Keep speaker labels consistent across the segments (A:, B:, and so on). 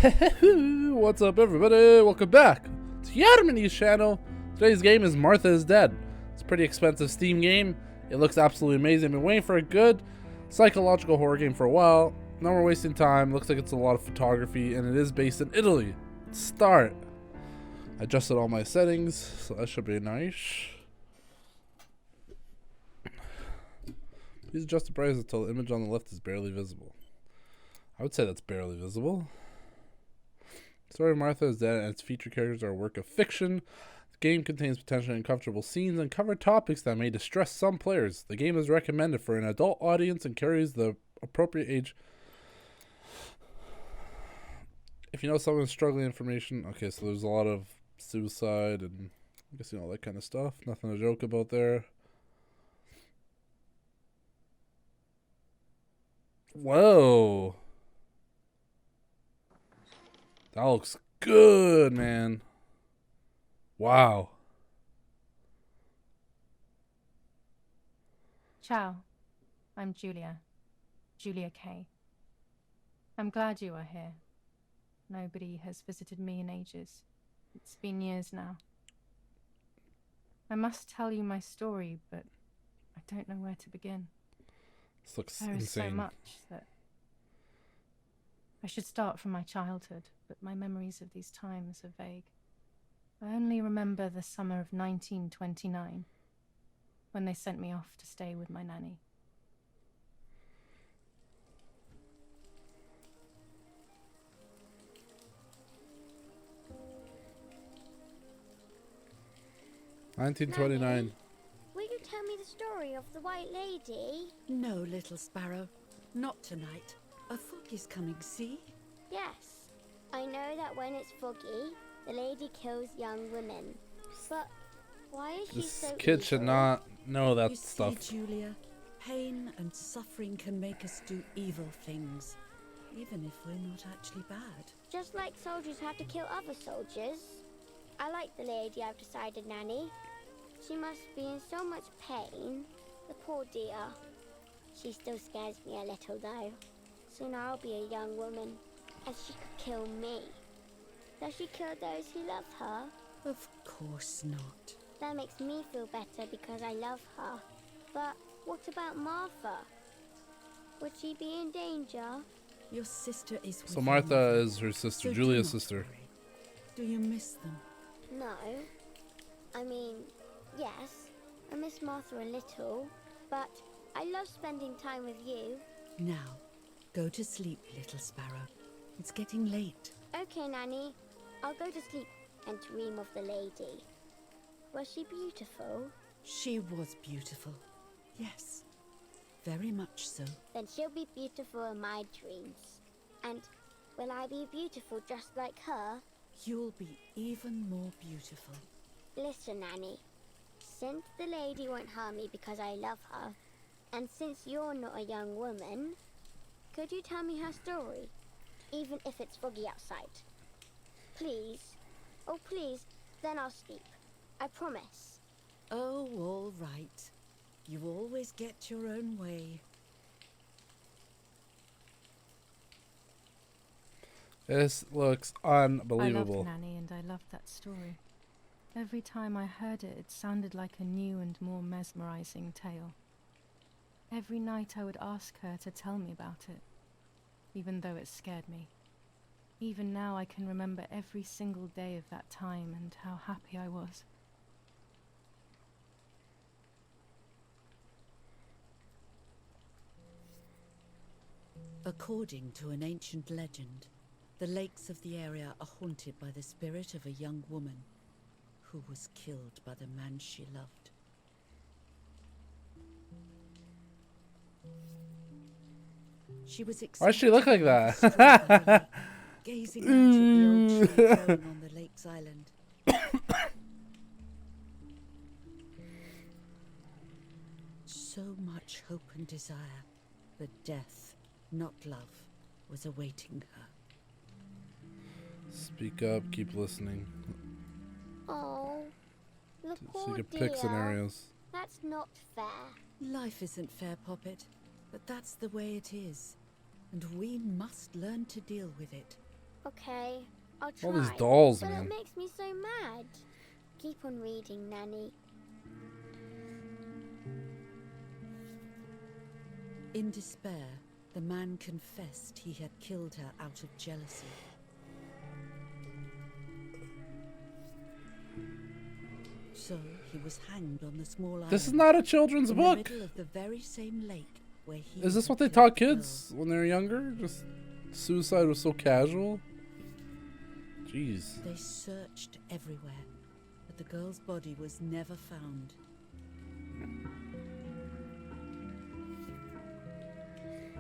A: What's up, everybody? Welcome back to Yarmany's channel. Today's game is Marthaisdead. It's a pretty expensive Steam game. It looks absolutely amazing. I've been waiting for a good psychological horror game for a while. No more wasting time. Looks like it's a lot of photography, and it is based in Italy. Let's start. I adjusted all my settings, so that should be nice. Please adjust the brightness until the image on the left is barely visible. I would say that's barely visible. The story of Marthaisdead and its featured characters are a work of fiction. The game contains potentially uncomfortable scenes and cover topics that may distress some players. The game is recommended for an adult audience and carries the appropriate age. If you know someone struggling information, okay, so there's a lot of suicide and I guess all that kind of stuff. Nothing to joke about there. Whoa. That looks good, man. Wow.
B: Ciao. I'm Julia. Julia K. I'm glad you are here. Nobody has visited me in ages. It's been years now. I must tell you my story, but I don't know where to begin.
A: This looks
B: There is
A: insane.
B: so much that I should start from my childhood, but my memories of these times are vague. I only remember the summer of 1929, when they sent me off to stay with my nanny.
A: Nanny, 1929.
C: Will you tell me the story of the White Lady?
D: No, little sparrow. Not tonight. A foggy's coming, see?
C: Yes. I know that when it's foggy, the lady kills young women. But why is she
A: This
C: so
A: kid should
C: evil?
A: not know that
D: You
A: stuff.
D: see, Julia, pain and suffering can make us do evil things, even if we're not actually bad.
C: Just like soldiers have to kill other soldiers. I like the lady, I've decided, Nanny. She must be in so much pain. The poor dear. She still scares me a little, though. Soon I'll be a young woman, and she could kill me. Does she kill those who love her?
D: Of course not.
C: That makes me feel better because I love her. But what about Martha? Would she be in danger?
D: Your sister is with
A: So
D: your
A: Martha
D: mother,
A: is her sister,
D: so do
A: Julia's
D: not
A: sister.
D: worry. Do you miss them?
C: No. I mean, yes. I miss Martha a little, but I love spending time with you.
D: Now, go to sleep, little sparrow. It's getting late.
C: Okay, Nanny. I'll go to sleep and dream of the lady. Was she beautiful?
D: She was beautiful. Yes, very much so.
C: Then she'll be beautiful in my dreams. And will I be beautiful just like her?
D: You'll be even more beautiful.
C: Listen, Nanny. Since the lady won't harm me because I love her, and since you're not a young woman, could you tell me her story? Even if it's foggy outside. Please. Oh, please. Then I'll sleep. I promise.
D: Oh, all right. You always get your own way.
A: This looks
B: I
A: unbelievable.
B: loved Nanny and I loved that story. Every time I heard it, it sounded like a new and more mesmerizing tale. Every night I would ask her to tell me about it, even though it scared me. Even now I can remember every single day of that time and how happy I was.
D: According to an ancient legend, the lakes of the area are haunted by the spirit of a young woman who was killed by the man she loved. She was
A: Why does she look like that?
D: excited by the lake, gazing out at the old tree growing on the lake's island. So much hope and desire, but death, not love, was awaiting her.
A: Speak up, keep listening.
C: Oh, the
A: So
C: poor
A: you can
C: dear.
A: pick scenarios.
C: That's not fair.
D: Life isn't fair, Poppet, but that's the way it is. And we must learn to deal with it.
C: Okay, I'll try.
A: All these dolls,
C: but
A: man.
C: It makes me so mad. Keep on reading, Nanny.
D: In despair, the man confessed he had killed her out of jealousy. So he was hanged on the small island.
A: This is not a children's
D: in
A: book.
D: the middle of the very same lake where he
A: Is this
D: had
A: what they
D: killed
A: taught
D: the girl.
A: kids when they were younger? Just suicide was so casual. Jeez.
D: They searched everywhere, but the girl's body was never found.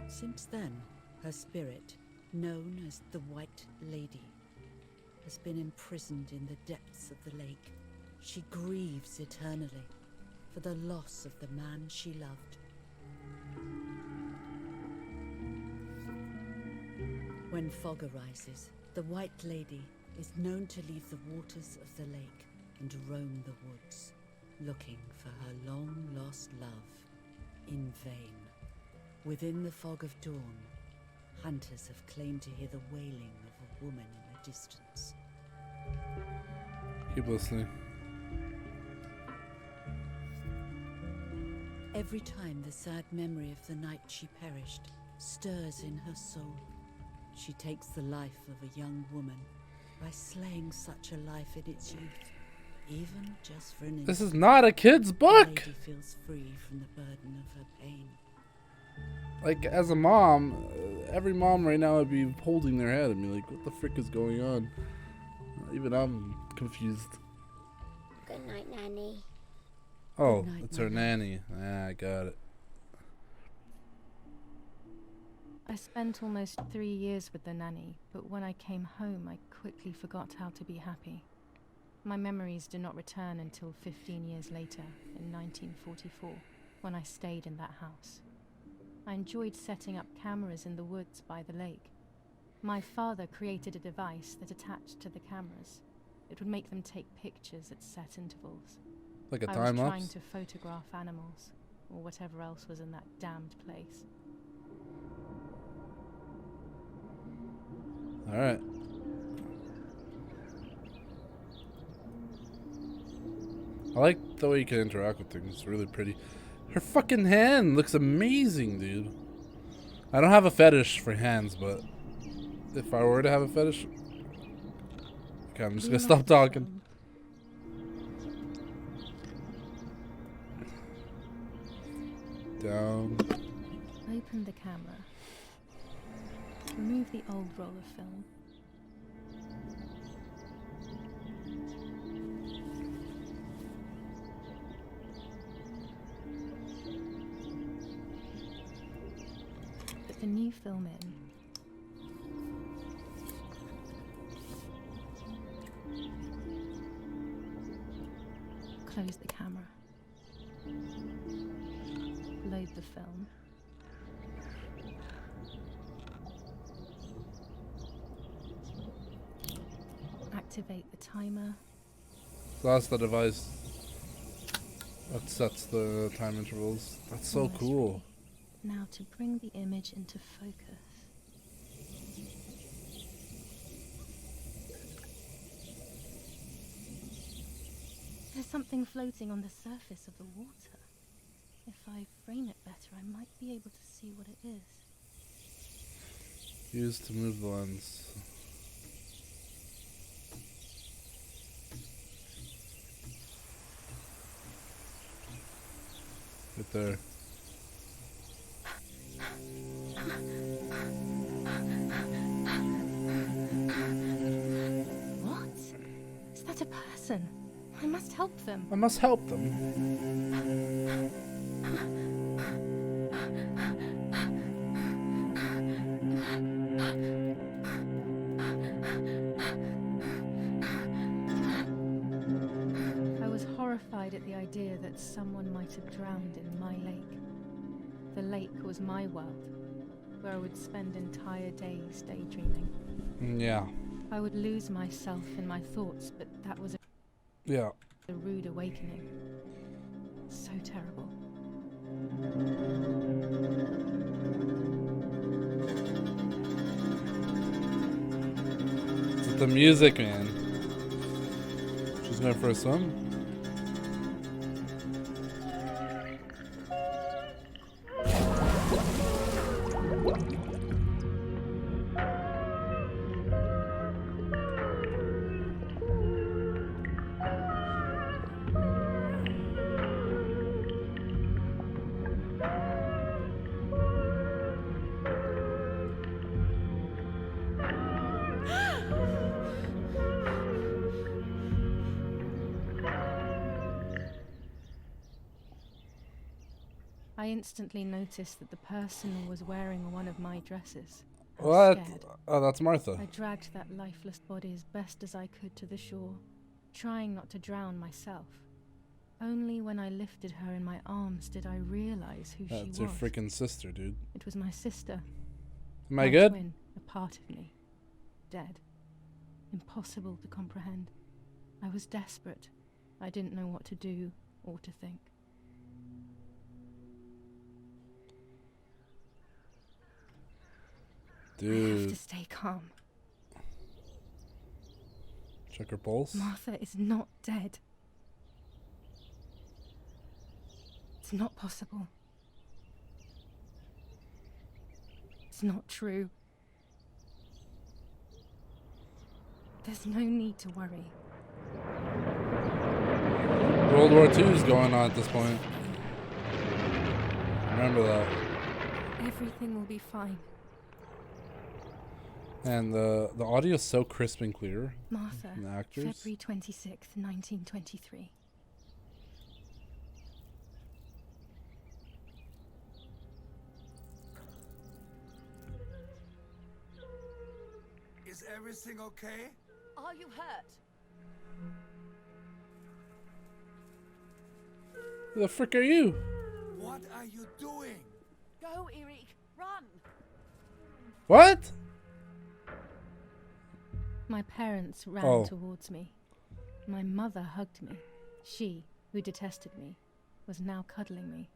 D: Since then, her spirit, known as the White Lady, has been imprisoned in the depths of the lake. She grieves eternally for the loss of the man she loved. When fog arises, the White Lady is known to leave the waters of the lake and roam the woods, looking for her long-lost love in vain. Within the fog of dawn, hunters have claimed to hear the wailing of a woman in the distance.
A: Keep listening.
D: Every time the sad memory of the night she perished stirs in her soul, she takes the life of a young woman by slaying such a life in its youth, even just for an instant.
A: This is not a kid's
D: The
A: book.
D: lady feels free from the burden of her pain.
A: Like, as a mom, every mom right now would be holding their head and be like, what the frick is going on? Even I'm confused.
C: Good night, Nanny.
A: Oh,
D: Good night,
A: it's her
D: Mama.
A: nanny. Ah, I got it.
B: I spent almost 3 years with the nanny, but when I came home, I quickly forgot how to be happy. My memories do not return until 15 years later, in 1944, when I stayed in that house. I enjoyed setting up cameras in the woods by the lake. My father created a device that attached to the cameras. It would make them take pictures at set intervals.
A: Like a
B: I
A: time
B: was trying
A: lapse.
B: to photograph animals, or whatever else was in that damned place.
A: All right. I like the way you can interact with things. It's really pretty. Her fucking hand looks amazing, dude. I don't have a fetish for hands, but if I were to have a fetish, okay, I'm just
B: Do
A: gonna
B: you
A: stop
B: like the
A: talking.
B: film?
A: Down.
B: Open the camera. Remove the old roll of film. Put the new film in. Close the camera. Load the film. Activate the timer.
A: So that's the device that sets the time intervals. That's so
B: Almost
A: cool.
B: ready. Now to bring the image into focus. There's something floating on the surface of the water. If I frame it better, I might be able to see what it is.
A: Use to move the lens. Right there.
B: What? Is that a person? I must help them.
A: I must help them.
B: I was horrified at the idea that someone might have drowned in my lake. The lake was my world, where I would spend entire days daydreaming.
A: Yeah.
B: I would lose myself in my thoughts, but that was
A: Yeah.
B: a rude awakening. So terrible.
A: the music, man. She's going for a swim.
B: I instantly noticed that the person was wearing one of my dresses. I was
A: What?
B: scared.
A: Oh, that's Martha.
B: I dragged that lifeless body as best as I could to the shore, trying not to drown myself. Only when I lifted her in my arms did I realize who she
A: That's
B: was.
A: your freaking sister, dude.
B: It was my sister.
A: Am I
B: My
A: good?
B: twin, a part of me. Dead. Impossible to comprehend. I was desperate. I didn't know what to do or to think. I have
A: Dude.
B: to stay calm.
A: Check her pulse.
B: Martha is not dead. It's not possible. It's not true. There's no need to worry.
A: World War II is going on at this point. Remember that.
B: Everything will be fine.
A: And the audio is so crisp and clear.
B: Martha,
A: And the actors.
B: February 26th, 1923.
E: Is everything okay?
D: Are you hurt?
A: Who the frick are you?
E: What are you doing?
D: Go, Eric, run!
A: What?
B: My parents ran
A: Oh.
B: towards me. My mother hugged me. She, who detested me, was now cuddling me.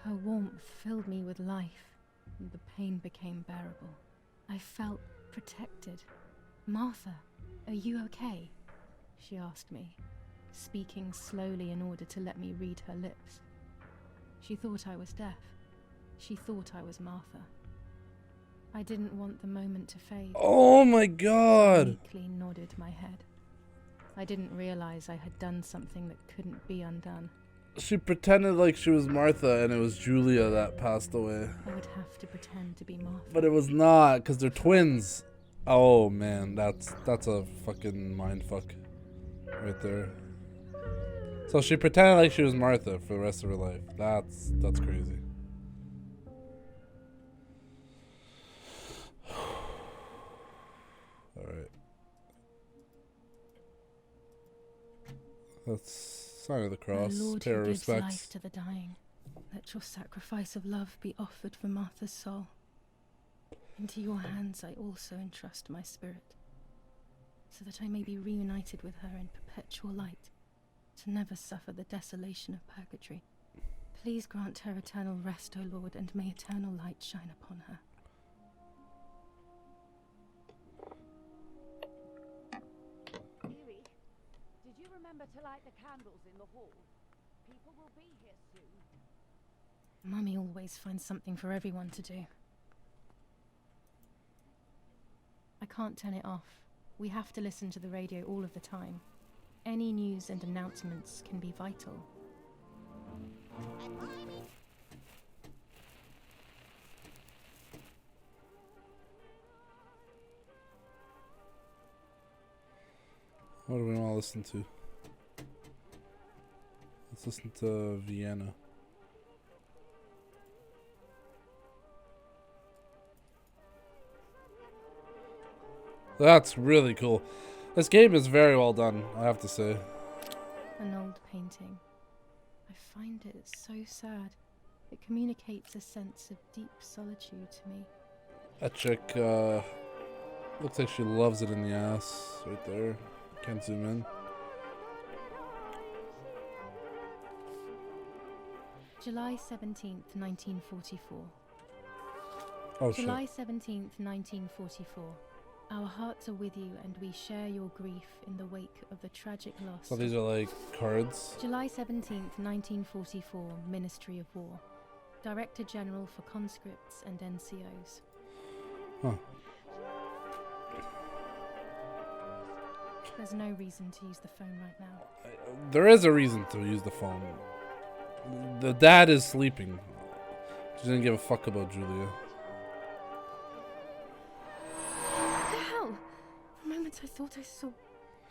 B: Her warmth filled me with life, and the pain became bearable. I felt protected. Martha, are you okay? She asked me, speaking slowly in order to let me read her lips. She thought I was deaf. She thought I was Martha. I didn't want the moment to fade.
A: Oh my
B: I
A: god.
B: meekly nodded my head. I didn't realize I had done something that couldn't be undone.
A: She pretended like she was Martha and it was Julia that passed away.
B: I would have to pretend to be Martha.
A: But it was not, because they're twins. Oh man, that's a fucking mindfuck right there. So she pretended like she was Martha for the rest of her life. That's crazy. Alright. That's sign of the cross.
B: My Lord
A: Pay our
B: who gives
A: respects.
B: life to the dying, let your sacrifice of love be offered for Martha's soul. Into your hands I also entrust my spirit, so that I may be reunited with her in perpetual light, to never suffer the desolation of purgatory. Please grant her eternal rest, O Lord, and may eternal light shine upon her.
D: Eric, did you remember to light the candles in the hall? People will be here soon.
B: Mummy always finds something for everyone to do. I can't turn it off. We have to listen to the radio all of the time. Any news and announcements can be vital.
A: What do we want to listen to? Let's listen to Vienna. That's really cool. This game is very well done, I have to say.
B: An old painting. I find it so sad. It communicates a sense of deep solitude to me.
A: That chick, looks like she loves it in the ass right there. Can't zoom in.
B: July 17th, 1944.
A: Oh shit.
B: July 17th, 1944. Our hearts are with you, and we share your grief in the wake of the tragic loss.
A: So these are like cards.
B: July 17th, 1944, Ministry of War. Director General for Conscripts and NCOs.
A: Huh.
B: There's no reason to use the phone right now.
A: There is a reason to use the phone. The dad is sleeping. She didn't give a fuck about Julia.
B: What the hell? For a moment I thought I saw...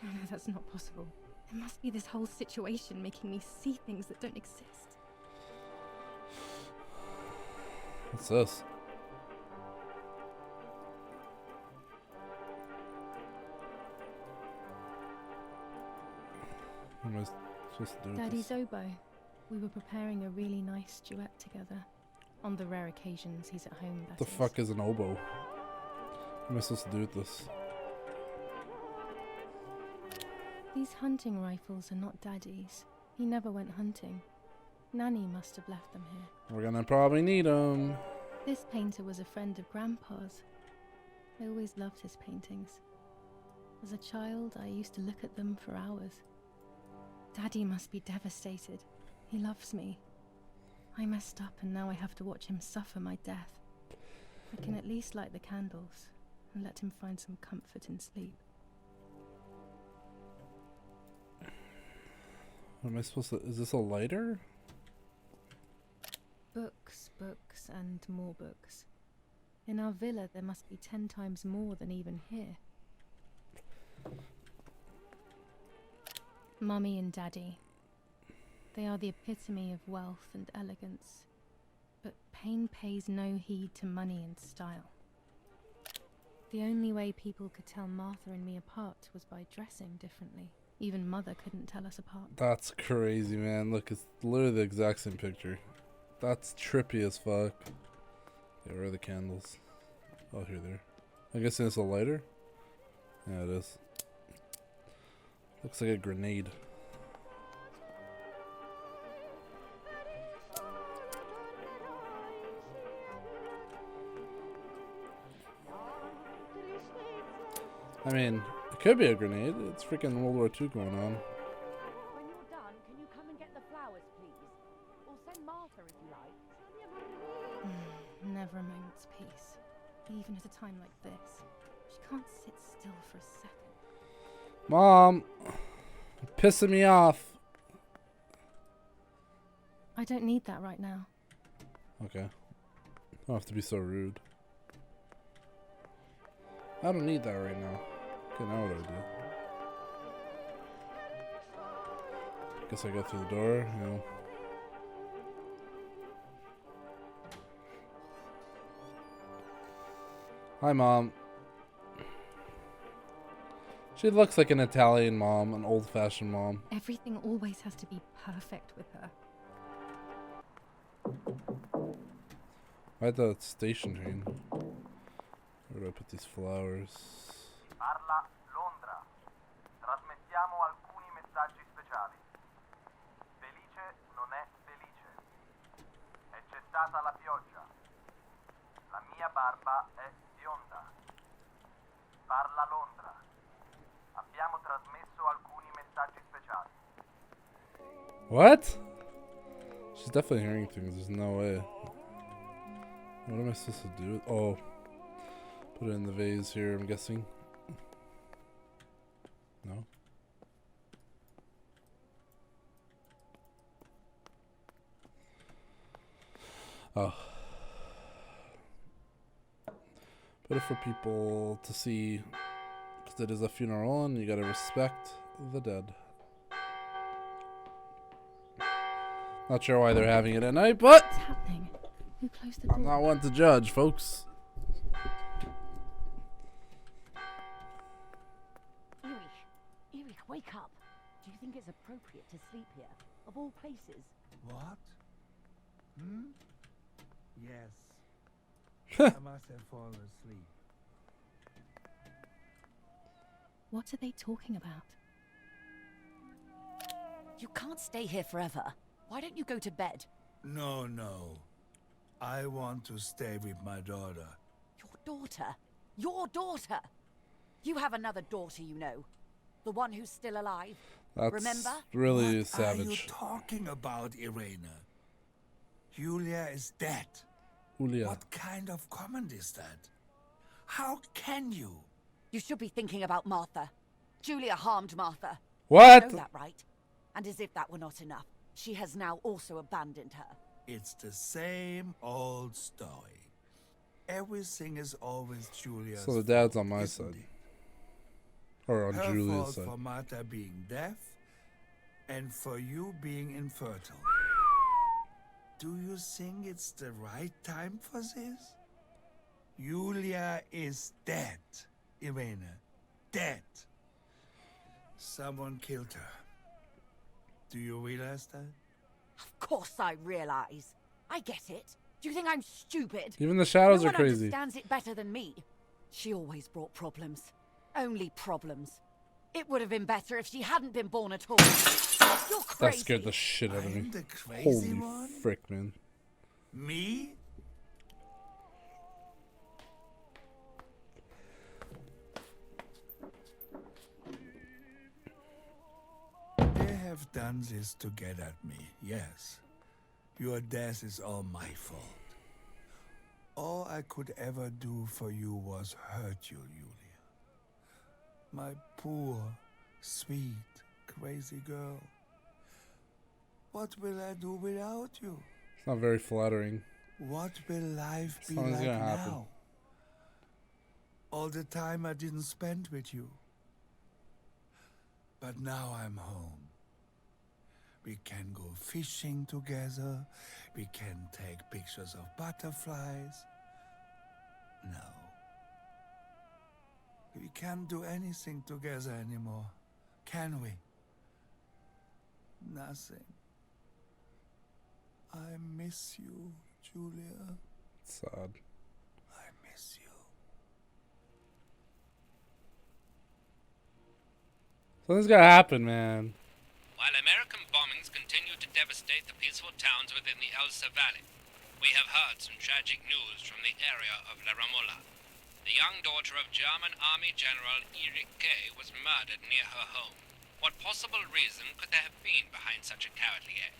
B: No, that's not possible. There must be this whole situation making me see things that don't exist.
A: What's this? What am I supposed to do with
B: Daddy
A: this?
B: Zobo, we were preparing a really nice duet together. On the rare occasions he's at home, that
A: The
B: is.
A: fuck is an oboe? What am I supposed to do with this?
B: These hunting rifles are not Daddy's. He never went hunting. Nanny must have left them here.
A: We're gonna probably need them.
B: This painter was a friend of Grandpa's. I always loved his paintings. As a child, I used to look at them for hours. Daddy must be devastated. He loves me. I messed up and now I have to watch him suffer my death. I can at least light the candles and let him find some comfort in sleep.
A: What am I supposed to... Is this a lighter?
B: Books, books, and more books. In our villa, there must be 10 times more than even here. Mummy and Daddy. They are the epitome of wealth and elegance. But pain pays no heed to money and style. The only way people could tell Martha and me apart was by dressing differently. Even Mother couldn't tell us apart.
A: That's crazy, man. Look, it's literally the exact same picture. That's trippy as fuck. Yeah, where are the candles? Oh, here they are. I guess it's a lighter? Yeah, it is. Looks like a grenade. I mean, it could be a grenade. It's freaking World War II going on.
F: When you're done, can you come and get the flowers, please? Or send Martha if you like.
B: Never a moment's peace. Even at a time like this. She can't sit still for a second.
A: Mom! You're pissing me off.
B: I don't need that right now.
A: Okay. Don't have to be so rude. I don't need that right now. Okay, now what do I do? Guess I go through the door, you know. Hi, Mom. She looks like an Italian mom, an old-fashioned mom.
B: Everything always has to be perfect with her.
A: Why the station train? Where do I put these flowers?
G: Parla Londra. Trasmettiamo alcuni messaggi speciali. Felice non è felice. E c'è stata la pioggia. La mia barba è bionda. Parla Londra. Abbiamo trasmesso alcuni messaggi speciali.
A: What? She's definitely hearing things. There's no way. What am I supposed to do? Oh. Put it in the vase here, I'm guessing. No? Oh. Put it for people to see. Because it is a funeral and you gotta respect the dead. Not sure why they're having it at night, but
B: What's happening? Who closed the door?
A: I'm not one to judge, folks.
F: Erich, wake up. Do you think it's appropriate to sleep here? Of all places?
E: What? Hmm? Yes. I must have fallen asleep.
B: What are they talking about?
H: You can't stay here forever. Why don't you go to bed?
E: No. I want to stay with my daughter.
H: Your daughter? Your daughter? You have another daughter, you know. The one who's still alive.
A: That's
H: Remember?
A: really
E: What are you
A: savage.
E: talking about, Irene? Julia is dead.
A: Julia.
E: What kind of comment is that? How can you?
H: You should be thinking about Martha. Julia harmed Martha.
A: What?
H: You know that, right? And as if that were not enough, she has now also abandoned her.
E: It's the same old story. Everything is always Julia's
A: So the dad's
E: fault,
A: on my
E: isn't
A: side.
E: it?
A: Or on
E: Her
A: Julia's
E: fault
A: side.
E: for Martha being deaf, and for you being infertile. Do you think it's the right time for this? Julia is dead, Irene. Dead. Someone killed her. Do you realize that?
H: Of course I realize. I get it. Do you think I'm stupid?
A: Even the shadows
H: No
A: are
H: one
A: crazy.
H: understands it better than me. She always brought problems. Only problems. It would have been better if she hadn't been born at all. You're crazy.
A: That scared the shit out of me.
E: I'm the crazy
A: Holy
E: one?
A: frick, man.
E: Me? They have done this to get at me, yes. Your death is all my fault. All I could ever do for you was hurt you, Julia. My poor, sweet, crazy girl. What will I do without you?
A: It's not very flattering.
E: What will life be
A: Something's
E: like
A: gonna happen.
E: now? All the time I didn't spend with you. But now I'm home. We can go fishing together. We can take pictures of butterflies. No. We can't do anything together anymore, can we? Nothing. I miss you, Julia.
A: Sad.
E: I miss you.
A: Something's gotta happen, man.
I: While American bombings continue to devastate the peaceful towns within the Elsa Valley, we have heard some tragic news from the area of Yarmanyy. The young daughter of German Army General Erich K. was murdered near her home. What possible reason could there have been behind such a cowardly act?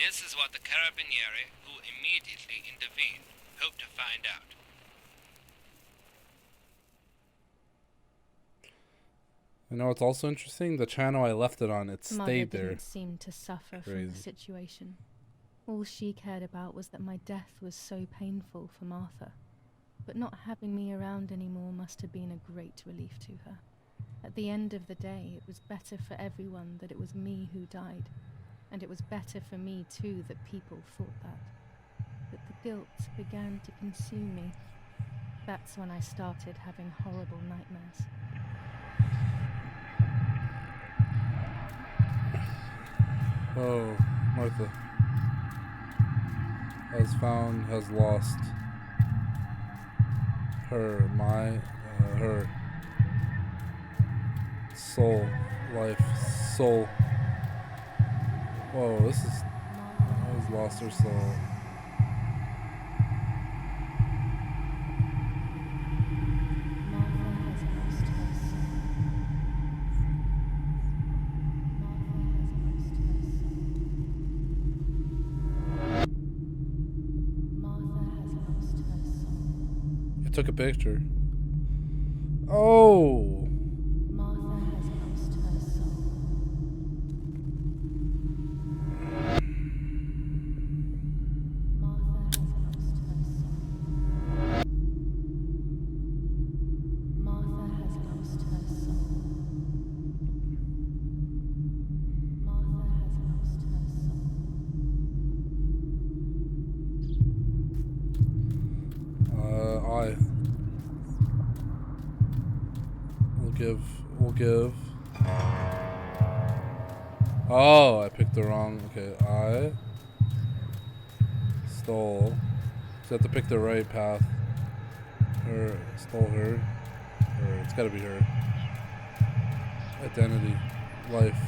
I: This is what the Carabinieri, who immediately intervened, hope to find out.
A: You know what's also interesting? The channel I left it on, it
B: Mother
A: stayed there.
B: didn't seem to suffer from
A: Crazy.
B: the situation. All she cared about was that my death was so painful for Martha. But not having me around anymore must have been a great relief to her. At the end of the day, it was better for everyone that it was me who died. And it was better for me too that people thought that. But the guilt began to consume me. That's when I started having horrible nightmares.
A: Oh, Martha has lost her soul, life, soul. Whoa, this is, has lost her soul. You took a picture. Oh!
B: Martha has lost her soul. Martha has lost her soul. Martha has lost her soul. Martha has lost her soul.
A: We'll give. Oh, I picked the wrong. Okay, I stole. So I have to pick the right path. Stole her. Or it's gotta be her. Identity. Life.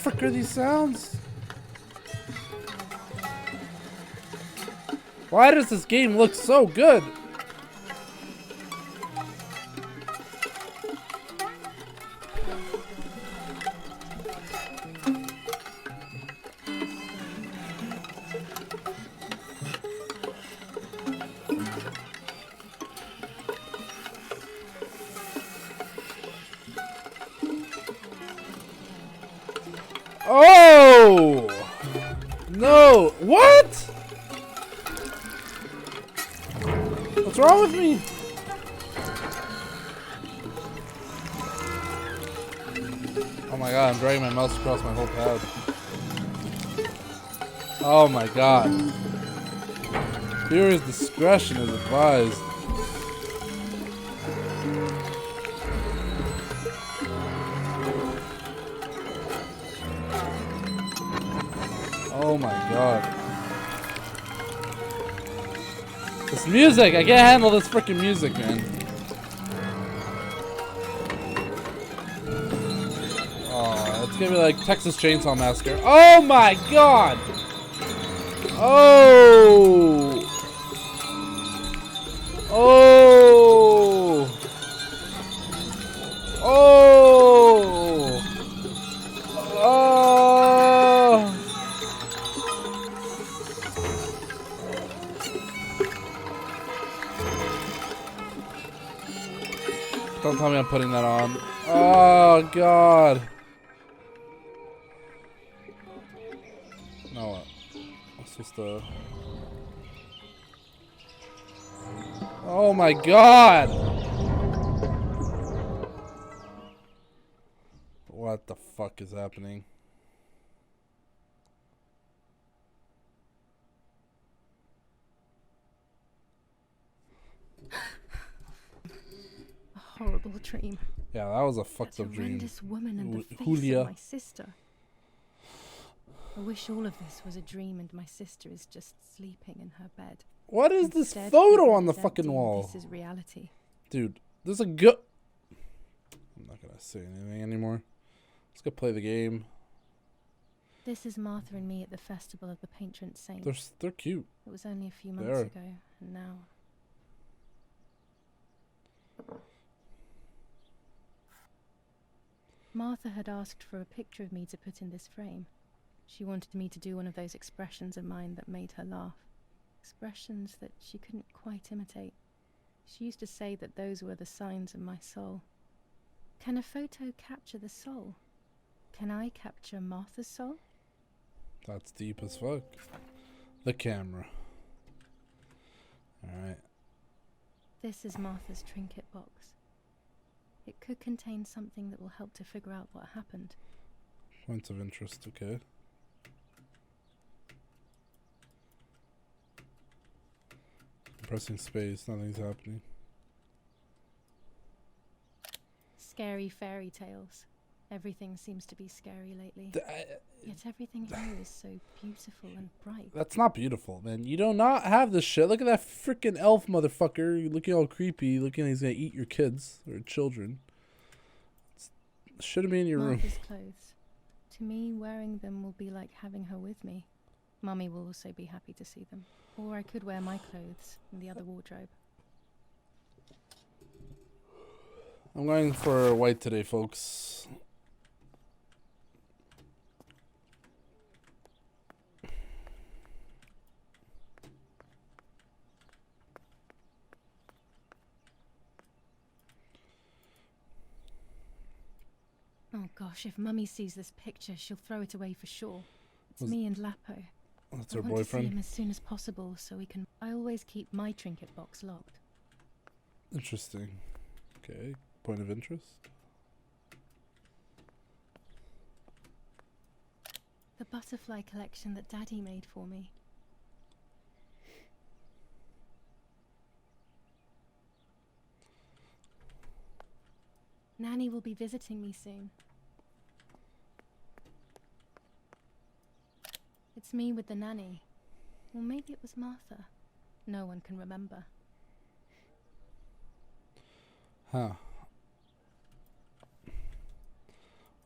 A: frick are these sounds? Why does this game look so good? Oh! No! What? What's wrong with me? Oh my god, I'm dragging my mouse across my whole pad. Oh my god. Viewer's discretion is advised. Oh my god. This music! I can't handle this freaking music, man. Oh, it's gonna be like Texas Chainsaw Massacre. Oh my god! Oh! Oh! Oh! Oh! Don't tell me I'm putting that on. Oh god. Now what? I'm supposed to. Oh my god! What the fuck is happening?
B: A horrible dream.
A: Yeah, that was a fucked up dream.
B: Horrendous woman and the face
A: Julia.
B: of my sister. I wish all of this was a dream and my sister is just sleeping in her bed.
A: What is this
B: Instead,
A: photo
B: people
A: on the
B: said,
A: fucking
B: "Dean,
A: wall?
B: This is reality."
A: Dude, there's a good. I'm not gonna say anything anymore. Let's go play the game.
B: This is Martha and me at the festival of the patron saint.
A: They're cute.
B: It was only a few
A: They
B: months
A: are.
B: ago, and now. Martha had asked for a picture of me to put in this frame. She wanted me to do one of those expressions of mine that made her laugh. Expressions that she couldn't quite imitate. She used to say that those were the signs of my soul. Can a photo capture the soul? Can I capture Martha's soul?
A: That's deep as fuck. The camera. Alright.
B: This is Martha's trinket box. It could contain something that will help to figure out what happened.
A: Points of interest, okay. Pressing space, nothing's happening.
B: Scary fairy tales. Everything seems to be scary lately. Yet everything here is so beautiful and bright.
A: That's not beautiful, man. You do not have this shit. Look at that freaking elf motherfucker. Looking all creepy. Looking like he's gonna eat your kids or children. Shouldn't be in your room.
B: Martha's clothes. To me, wearing them will be like having her with me. Mummy will also be happy to see them. Or I could wear my clothes in the other wardrobe.
A: I'm going for white today, folks.
B: Oh gosh, if Mummy sees this picture, she'll throw it away for sure. It's
A: Was-
B: me and Lapo.
A: That's
B: I
A: her
B: want to see him
A: boyfriend.
B: as soon as possible so we can... I always keep my trinket box locked.
A: Interesting. Okay. Point of interest.
B: The butterfly collection that Daddy made for me. Nanny will be visiting me soon. It's me with the nanny. Or maybe it was Martha. No one can remember.
A: Huh.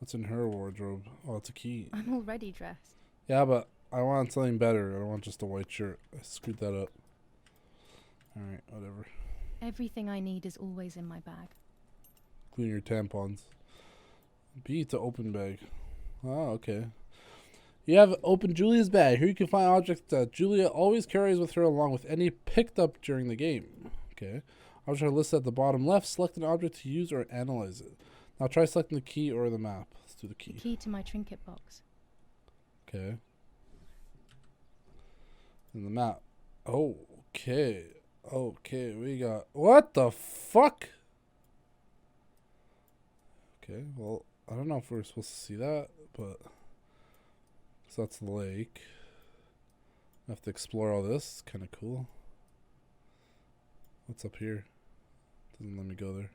A: What's in her wardrobe? Oh, it's a key.
B: I'm already dressed.
A: Yeah, but I want something better. I don't want just a white shirt. I screwed that up. Alright, whatever.
B: Everything I need is always in my bag.
A: Including your tampons. B to open bag. Oh, okay. You have opened Julia's bag. Here you can find objects that Julia always carries with her along with any picked up during the game. Okay. Objects are listed at the bottom left. Select an object to use or analyze it. Now try selecting the key or the map. Let's do the key.
B: The key to my trinket box.
A: Okay. And the map. Oh, okay. Okay, we got... What the fuck? Okay, well, I don't know if we're supposed to see that, but... So that's the lake. I have to explore all this. Kind of cool. What's up here? Doesn't let me go there.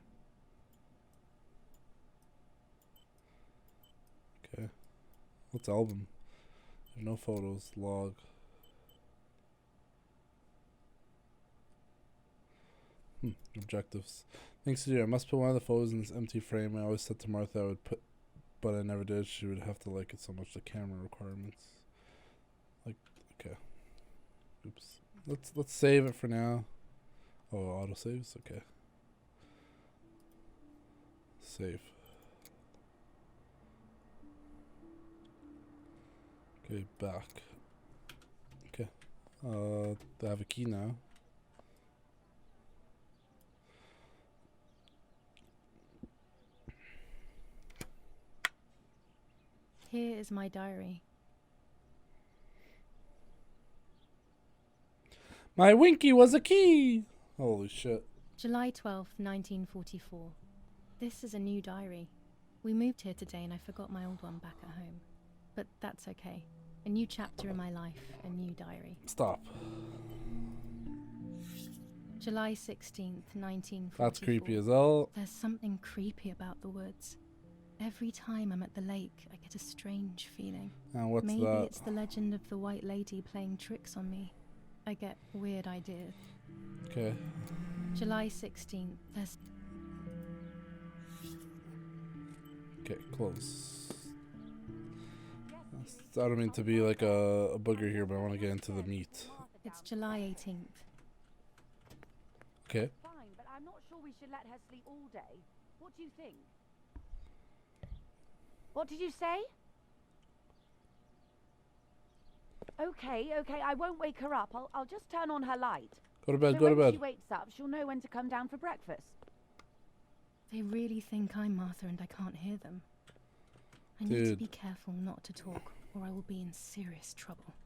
A: Okay. What's album? There's no photos. Log. Objectives. Things to do. I must put one of the photos in this empty frame. I always said to Martha I would put, but I never did. She would have to like it so much. The camera requirements. Like, okay. Oops. Let's save it for now. Oh, auto saves. Okay. Save. Okay, back. Okay. I have a key now.
B: Here is my diary.
A: My Winky was a key! Holy shit.
B: July 12th, 1944. This is a new diary. We moved here today and I forgot my old one back at home. But that's okay. A new chapter in my life, a new diary.
A: Stop.
B: July 16th, 1944.
A: That's creepy as hell.
B: There's something creepy about the woods. Every time I'm at the lake, I get a strange feeling.
A: And what's
B: Maybe
A: that?
B: it's the legend of the White Lady playing tricks on me. I get weird ideas.
A: Okay.
B: July 16th, there's...
A: Okay, close. I don't mean to be like a booger here, but I want to get into the meat.
B: It's July 18th.
A: Okay.
F: Fine, but I'm not sure we should let her sleep all day. What do you think? What did you say? Okay, I won't wake her up. I'll just turn on her light.
A: Go to bed,
F: So
A: go to
F: when
A: bed.
F: she wakes up, she'll know when to come down for breakfast.
B: They really think I'm Martha and I can't hear them. I need to
A: Dude.
B: be careful not to talk, or I will be in serious trouble.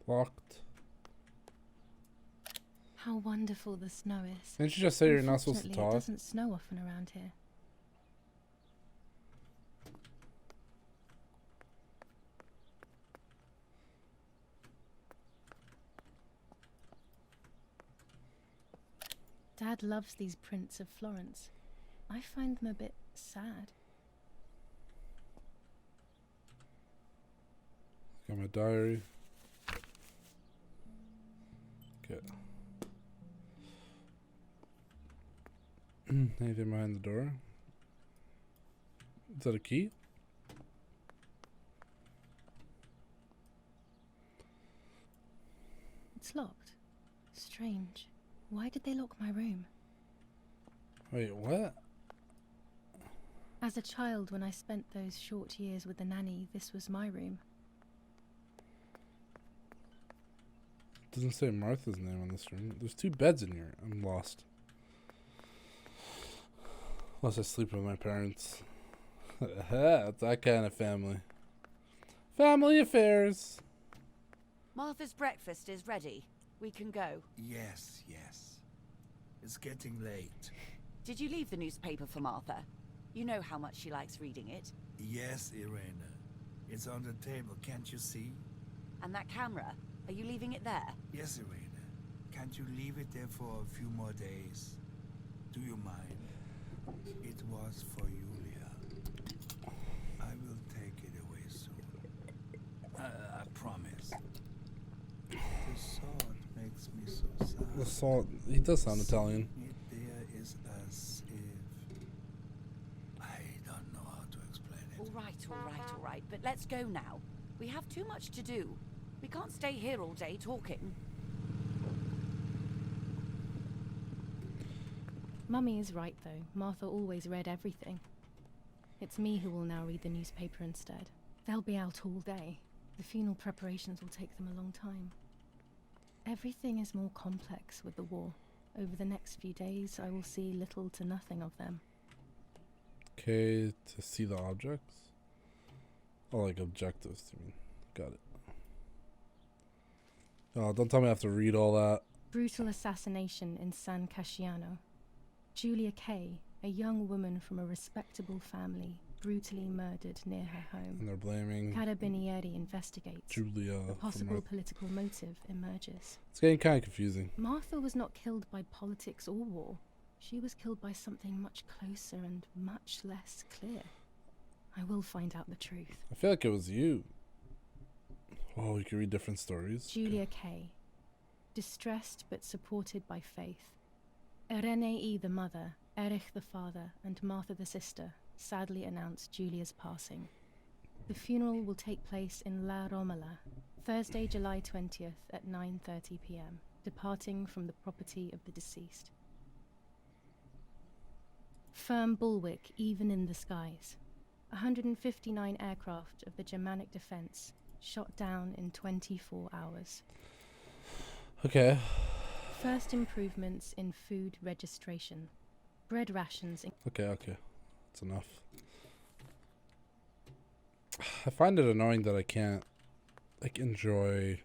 A: Locked.
B: How wonderful the snow is.
A: Didn't you just say you're not supposed to
B: Unfortunately,
A: talk?
B: It doesn't snow often around here. Dad loves these prints of Florence. I find them a bit sad.
A: Got my diary. Okay. Anything behind the door? Is that a key?
B: It's locked. Strange. Why did they lock my room?
A: Wait, what?
B: As a child, when I spent those short years with the nanny, this was my room.
A: Doesn't say Martha's name on this room. There's 2 beds in here. I'm lost. Unless I sleep with my parents. It's that kind of family. Family affairs.
H: Martha's breakfast is ready. We can go.
E: Yes. It's getting late.
H: Did you leave the newspaper for Martha? You know how much she likes reading it.
E: Yes, Irena. It's on the table, can't you see?
H: And that camera, are you leaving it there?
E: Yes, Irena. Can't you leave it there for a few more days? Do you mind? It was for Julia. I will take it away soon. I promise. The sword makes me so sad.
A: He does sound Italian.
E: There is as if I don't know how to explain it.
H: All right. But let's go now. We have too much to do. We can't stay here all day talking.
B: Mummy is right, though. Martha always read everything. It's me who will now read the newspaper instead. They'll be out all day. The funeral preparations will take them a long time. Everything is more complex with the war. Over the next few days, I will see little to nothing of them.
A: Okay, to see the objects? Oh, like objectives, you mean. Got it. Oh, don't tell me I have to read all that.
B: Brutal assassination in San Casciano. Julia Kay, a young woman from a respectable family, brutally murdered near her home.
A: And they're blaming
B: Carabinieri investigates.
A: Julia.
B: A possible political motive emerges.
A: It's getting kind of confusing.
B: Martha was not killed by politics or war. She was killed by something much closer and much less clear. I will find out the truth.
A: I feel like it was you. Oh, you can read different stories.
B: Julia Kay. Distressed but supported by faith. Irene E. the mother, Erich the father, and Martha the sister sadly announced Julia's passing. The funeral will take place in La Romola, Thursday, July 20th at 9:30 p.m., departing from the property of the deceased. Firm bulwark even in the skies. 159 aircraft of the Germanic defense shot down in 24 hours.
A: Okay.
B: First improvements in food registration. Bread rations.
A: Okay. That's enough. I find it annoying that I can't enjoy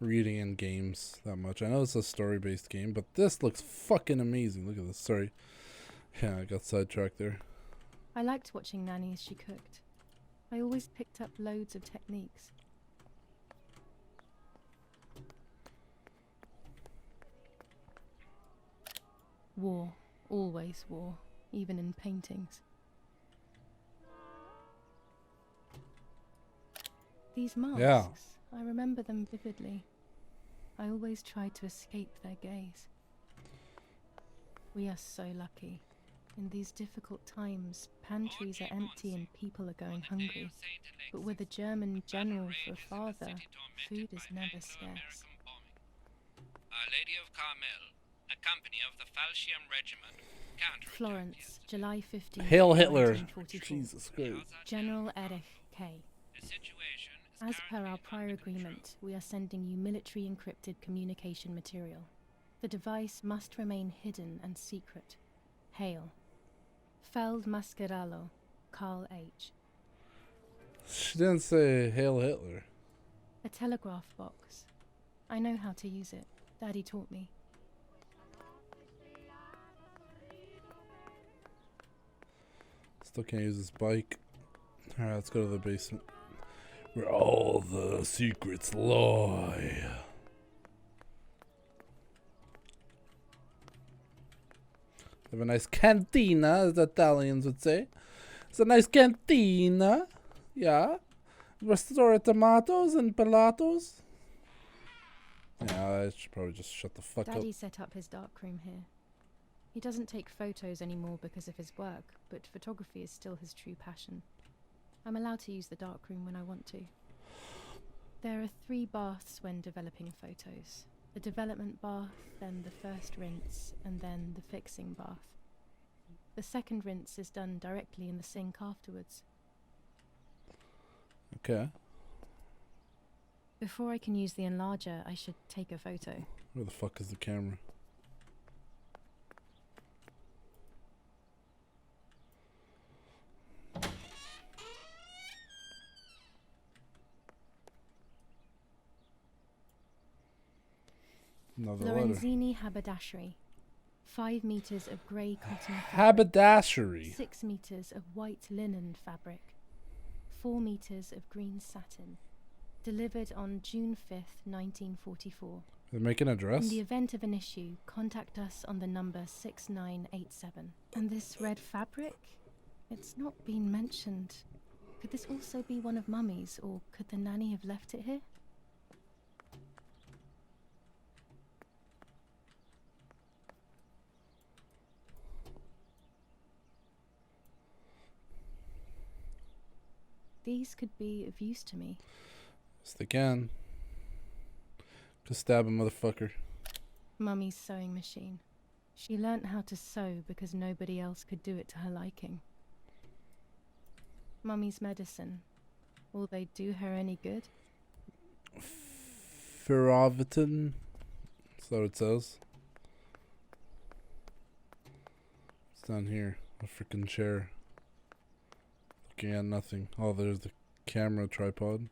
A: reading in games that much. I know it's a story-based game, but this looks fucking amazing. Look at this. Sorry. Yeah, I got sidetracked there.
B: I liked watching Nanny as she cooked. I always picked up loads of techniques. War. Always war. Even in paintings. These masks.
A: Yeah.
B: I remember them vividly. I always tried to escape their gaze. We are so lucky. In these difficult times, pantries are empty and people are going hungry. But with a German general for a father, food is never scarce.
I: Our Lady of Carmel, a company of the Falchium Regiment,
B: Florence, July 15,
A: Hail Hitler.
B: 1944.
A: Jesus Christ.
B: General Erich K. As per our prior agreement, we are sending you military encrypted communication material. The device must remain hidden and secret. Hail. Feld Mascherallo, Carl H.
A: She didn't say Hail Hitler.
B: A telegraph box. I know how to use it. Daddy taught me.
A: Still can't use this bike. Alright, let's go to the basement, where all the secrets lie. They have a nice cantina, as the Italians would say. It's a nice cantina. Yeah. Restore tomatoes and pilatos. Yeah, I should probably just shut the fuck
B: Daddy
A: up.
B: set up his darkroom here. He doesn't take photos anymore because of his work, but photography is still his true passion. I'm allowed to use the darkroom when I want to. There are 3 baths when developing photos. The development bath, then the first rinse, and then the fixing bath. The second rinse is done directly in the sink afterwards.
A: Okay.
B: Before I can use the enlarger, I should take a photo.
A: Where the fuck is the camera? Another letter.
B: Lorenzini haberdashery. 5 meters of grey cotton fabric.
A: Haberdashery.
B: 6 meters of white linen fabric. 4 meters of green satin. Delivered on June 5th, 1944.
A: They're making a dress?
B: In the event of an issue, contact us on the number 6987. And this red fabric? It's not been mentioned. Could this also be one of Mummy's, or could the nanny have left it here? These could be of use to me.
A: Yes, they can. Just stab a motherfucker.
B: Mummy's sewing machine. She learnt how to sew because nobody else could do it to her liking. Mummy's medicine. Will they do her any good?
A: Ferrovitin. That's what it says. It's down here. A freaking chair. Looking at nothing. Oh, there's the camera tripod.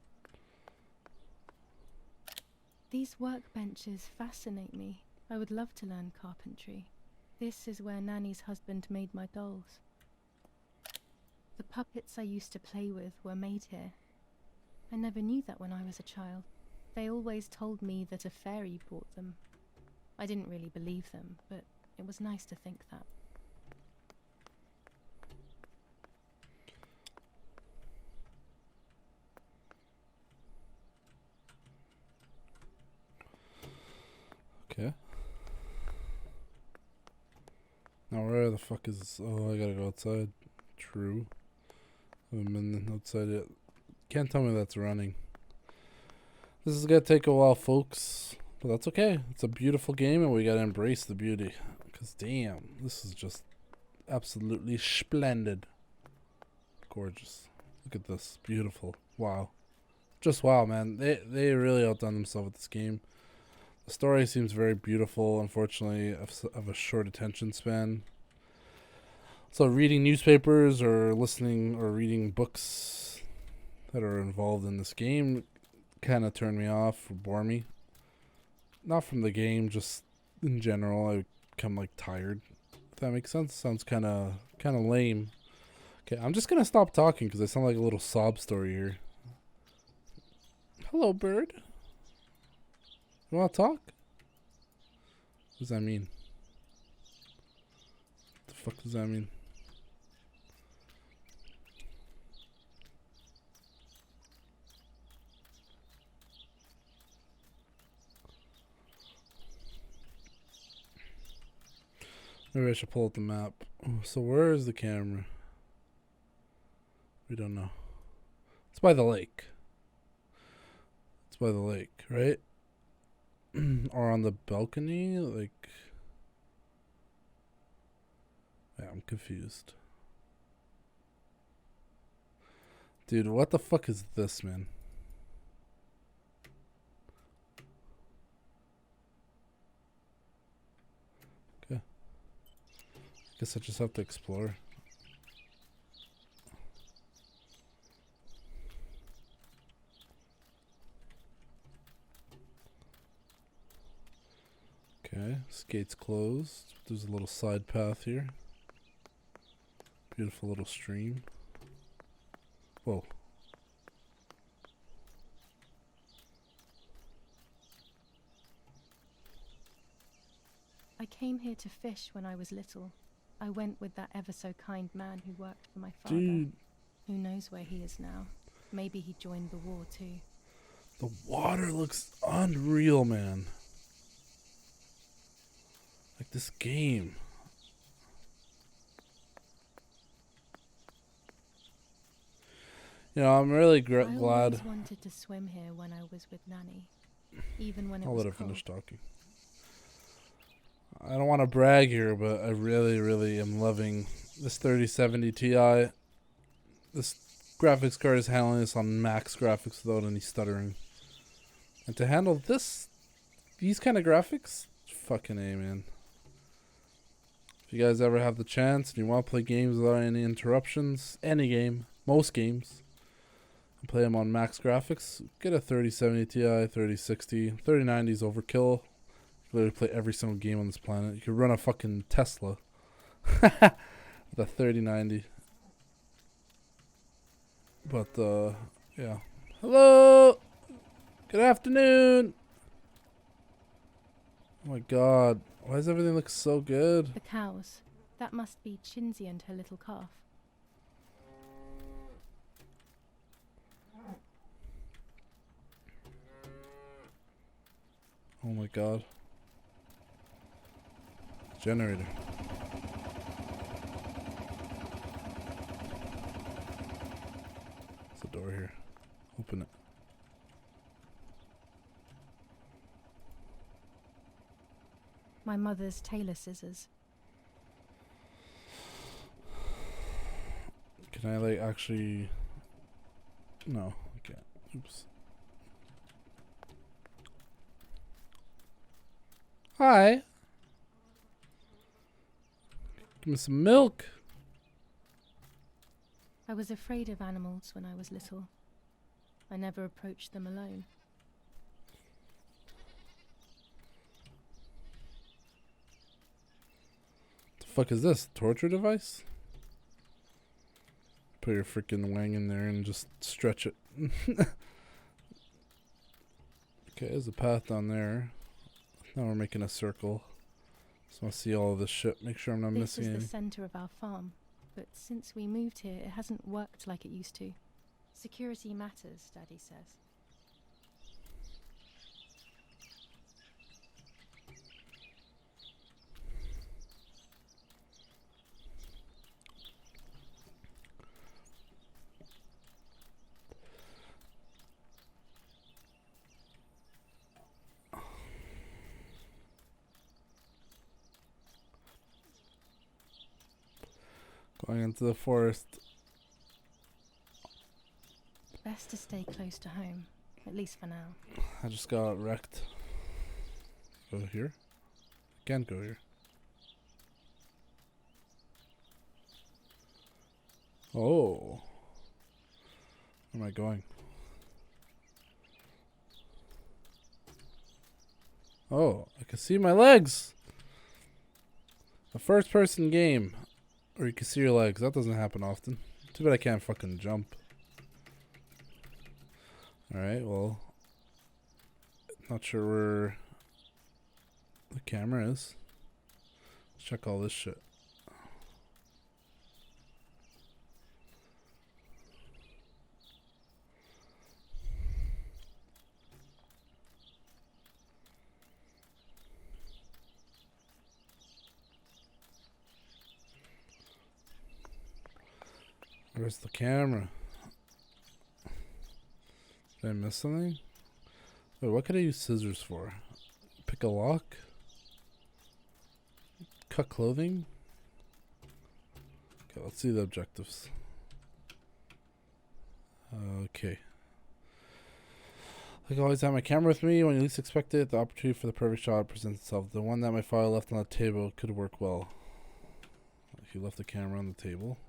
B: These workbenches fascinate me. I would love to learn carpentry. This is where Nanny's husband made my dolls. The puppets I used to play with were made here. I never knew that when I was a child. They always told me that a fairy brought them. I didn't really believe them, but it was nice to think that.
A: Okay. Now where the fuck is... Oh, I gotta go outside. True. I haven't been outside yet. Can't tell me that's running. This is gonna take a while, folks. But that's okay. It's a beautiful game and we gotta embrace the beauty. Because damn, this is just absolutely splendid. Gorgeous. Look at this. Beautiful. Wow. Just wow, man. They really outdone themselves with this game. The story seems very beautiful. Unfortunately, of a short attention span. So reading newspapers or listening or reading books that are involved in this game kind of turn me off or bore me. Not from the game, just in general. I become like tired. If that makes sense. Sounds kind of lame. Okay, I'm just gonna stop talking because I sound like a little sob story here. Hello, bird. You want to talk? What does that mean? What the fuck does that mean? Maybe I should pull up the map. So where is the camera? We don't know. It's by the lake. It's by the lake, right? Or on the balcony? Like... Yeah, I'm confused. Dude, what the fuck is this, man? Okay. Guess I just have to explore. Okay, this gate's closed. There's a little side path here. Beautiful little stream. Whoa.
B: I came here to fish when I was little. I went with that ever so kind man who worked for my father.
A: Dude.
B: Who knows where he is now? Maybe he joined the war too.
A: The water looks unreal, man. Like this game. You know, I'm really glad.
B: I always wanted to swim here when I was with Nanny, even when it
A: I'll
B: was
A: let her
B: cold.
A: finish talking. I don't want to brag here, but I really, really am loving this 3070 Ti. This graphics card is handling this on max graphics without any stuttering. And to handle these kind of graphics, fucking A, man. If you guys ever have the chance and you want to play games without any interruptions, any game, most games, and play them on max graphics, get a 3070 Ti, 3060, 3090 is overkill. You literally play every single game on this planet. You could run a fucking Tesla with a 3090. But, yeah. Hello! Good afternoon! Oh my god. Why does everything look so good?
B: The cows. That must be Chinsey and her little calf.
A: Oh my god. Generator. There's a door Open it.
B: My mother's tailor scissors.
A: Can I like actually? No, I can't. Oops. Hi. Give me some milk.
B: I was afraid of animals when I was little. I never approached them alone.
A: The fuck is this? Torture device? Put your freaking wang in there and just stretch it. Okay, there's a path down there. Now we're making a circle. Just want to see all of this shit. Make sure I'm not
B: This
A: missing
B: is
A: anything.
B: the center of our farm, but since we moved here, it hasn't worked like it used to. Security matters, Daddy says.
A: Going into the forest.
B: Best to stay close to home, at least for now.
A: I just got wrecked. Go here? Can't go here. Oh. Where am I going? Oh, I can see my legs! A first person game where you can see your legs. That doesn't happen often. Too bad I can't fucking jump. Alright, well. Not sure where the camera is. Let's check all this shit. Where's the camera? Did I miss something? Wait, what could I use scissors for? Pick a lock? Cut clothing? Okay, let's see the objectives. Okay. Like I always have my camera with me. When you least expect it, the opportunity for the perfect shot presents itself. The one that my father left on the table could work well. He left the camera on the table.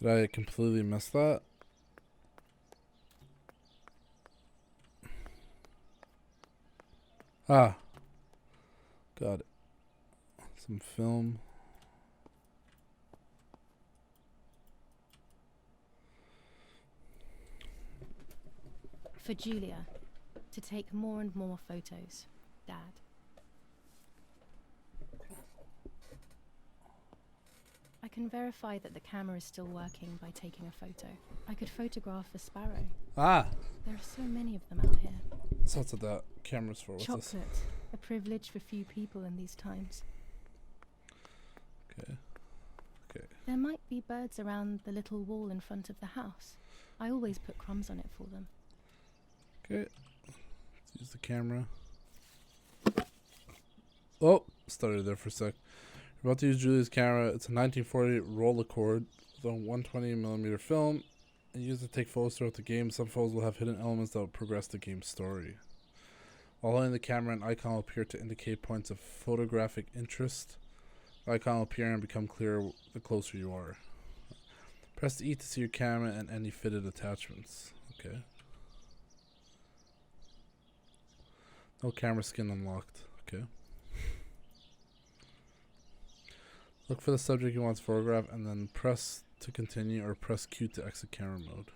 A: Did I completely miss that? Ah. Got it. Some film.
B: For Julia, to take more and more photos, Dad. I can verify that the camera is still working by taking a photo. I could photograph a sparrow.
A: Ah.
B: There are so many of them out here.
A: So what's that camera's for? What's this?
B: Chocolate, a privilege for few people in these times.
A: Okay. Okay.
B: There might be birds around the little wall in front of the house. I always put crumbs on it for them.
A: Okay. Let's use the camera. Oh, started there for a sec. We're about to use Julia's camera. It's a 1940 Rolleicord with a 120mm film. And used to take photos throughout the game. Some photos will have hidden elements that will progress the game's story. While holding the camera, an icon will appear to indicate points of photographic interest. The icon will appear and become clearer the closer you are. Press E to see your camera and any fitted attachments. Okay. No camera skin unlocked. Okay. Look for the subject you want to photograph and then press to continue or press Q to exit camera mode.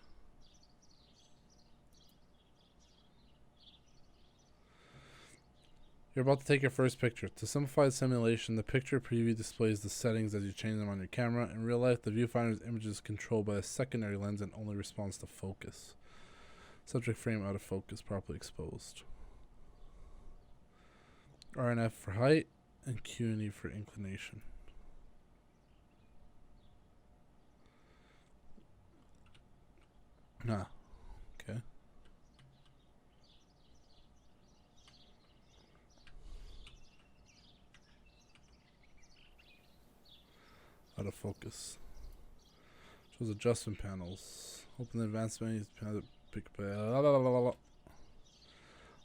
A: You're about to take your first picture. To simplify the simulation, the picture preview displays the settings as you change them on your camera. In real life, the viewfinder's image is controlled by a secondary lens and only responds to focus. Subject frame out of focus, properly exposed. R and F for height, and Q and E for inclination. Ah, okay. Out of focus. Shows adjustment panels. Open the advanced menus. Pick.